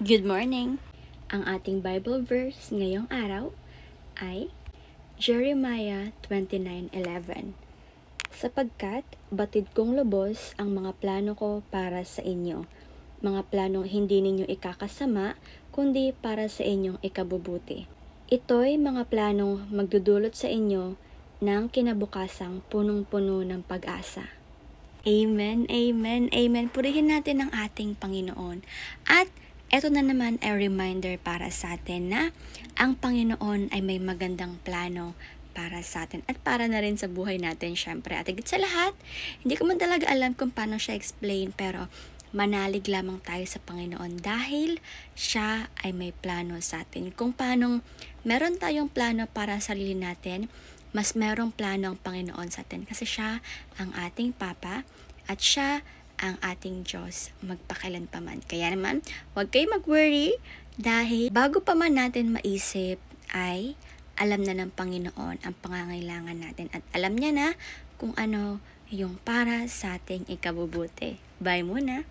Good morning! Ang ating Bible verse ngayong araw ay Jeremiah 29:11. Sapagkat batid kong lubos ang mga plano ko para sa inyo, mga planong hindi ninyo ikakasama, kundi para sa inyong ikabubuti. Ito'y mga planong magdudulot sa inyo ng kinabukasang punong-puno ng pag-asa. Amen, amen, amen. Purihin natin ang ating Panginoon. At eto na naman ay reminder para sa atin na ang Panginoon ay may magandang plano para sa atin at para na rin sa buhay natin syempre. At higit sa lahat, hindi ko man talaga alam kung paano siya explain, pero manalig lamang tayo sa Panginoon dahil siya ay may plano sa atin. Kung paanong meron tayong plano para sa sarili natin, mas merong plano ang Panginoon sa atin kasi siya ang ating Papa at siya ang ating Diyos magpakailan pa man. Kaya naman, huwag kayo mag-worry dahil bago pa man natin maisip ay alam na ng Panginoon ang pangangailangan natin at alam niya na kung ano yung para sa ating ikabubuti. Bye muna!